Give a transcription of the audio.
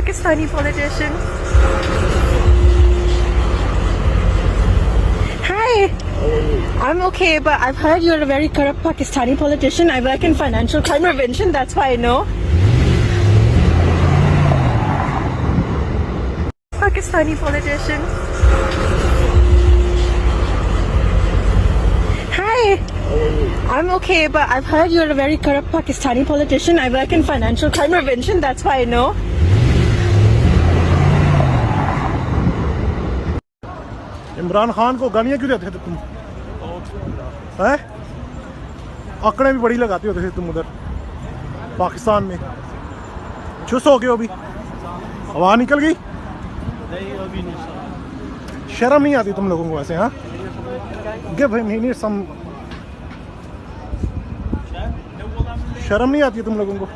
Pakistani politician. Hi. I'm okay, but I've heard you're a very corrupt Pakistani politician. I work in financial crime prevention, that's why I know. Pakistani politician. Hi. I'm okay, but I've heard you're a very corrupt Pakistani politician. I work in financial crime prevention, that's why I know. Imran Khan को गालियाँ क्यों देते थे तुम? हैं? आंकड़े भी बड़ी लगाते होते थे तुम उधर पाकिस्तान में। चुस हो गए अभी? हवा निकल गई? शर्म नहीं आती तुम लोगों को ऐसे? हाँ? Give him, he needs some. शर्म नहीं आती तुम लोगों को?